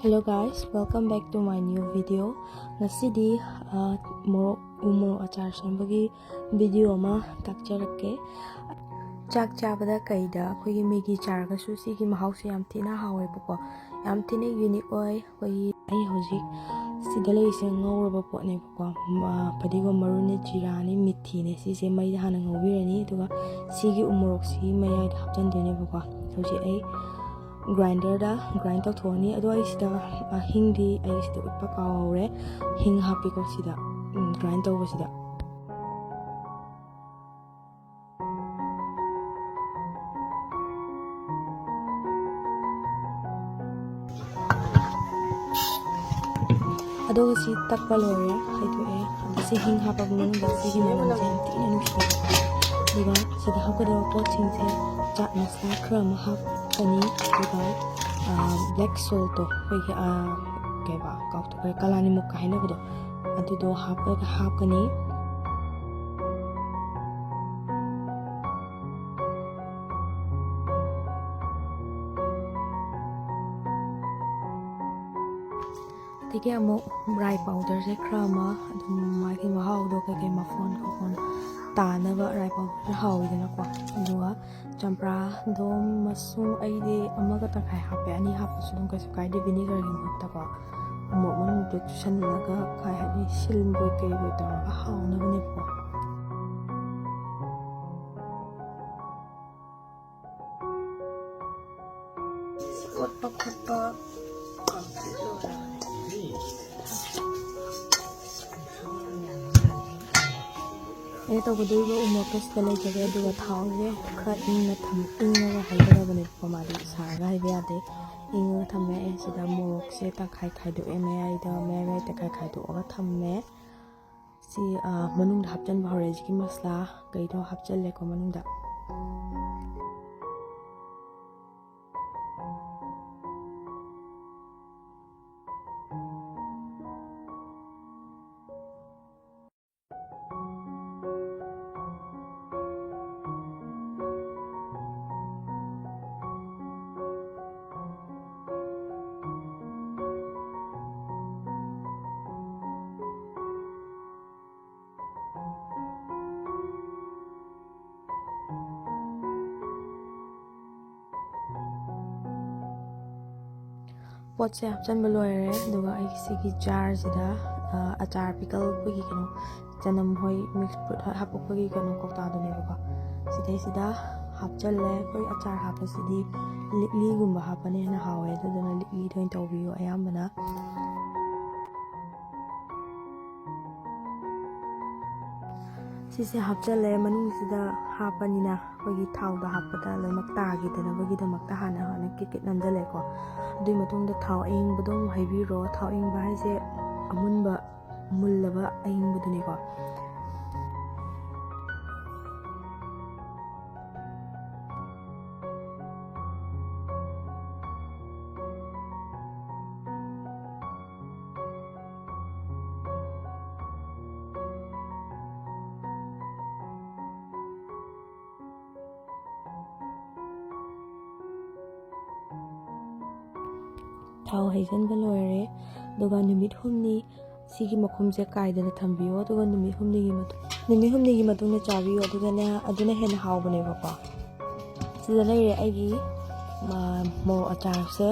Hello guys, welcome back to my new video. Ngasidi morok achar sembagi video ama takjarake. Chak chabada kaida khoi megi charga su sigi mahau se yam thina hawe bako. Yam thina unique oi khoi ai hojik sidale ise ngawraba pot ne bako. Padigo marune jirani mithi ne si se mai hana ngawirani duga sigi umorok si mai hapjan dene bako. Hoji ai grinder da grind tau thoni ado ai sida hindi ai sida utpa kaure hing happy ko sida grind tau sida ado si takpa lore hai to si hing hapa mun da si hing mun jen ti ne nushi diga sida hakado pot sing se chat masala kram hap kani diga black salt to hoige keba kaw to kalani muk ka haina bodo adu do hap kani tike amo rye powder se krama adu mai ki mahau do ka ma phone ko kon ta na ba rye powder hawi dena ko duwa champra do masung ai de amaga ta khai hape ani hap su dum ka su kai de vinegar gi mutta ko mo mon to chan la ga khai ha ni silin boy ke boy ta ba haw na ne ko kot pa तो बदुगा उमोकस तले जगह दुगा थाउजे खर इंना थम इंना हाइबरा बने पमादी saga highway आदे इंगा थमे ए सिदा मोरok से ता खाइ खाइ दो एमे आई दा मे ता खाइ खाइ दो अगा थमे सि मनुंग हापचन भरेज की मसला गइदो हापचन ले को मनुंग दा pot se hapchan baloire duga ai sigi jar sida achar pickle bagi kano janam hoi mix fruit hapok bagi kano kokta do ne ba sidai sida hapchal le koi achar hapa sidi li gumba hapane na hawe do na li doin tawbiyo ayambana sise hapchale manung sida hapanina bagi thau da hapada loimak ta gi dana bagi da makta hana hana kikit namjale ko dui matung da thau aing bodong haibi ro thau aing ba haise amunba mullaba aing bodune ko thau haisan baloire duga numit humni sigi makhum se kaidana thambiyo duga numit humni gi matung na chabiyo duga na aduna hen haw bane ba ko sida leire ai gi mo achar se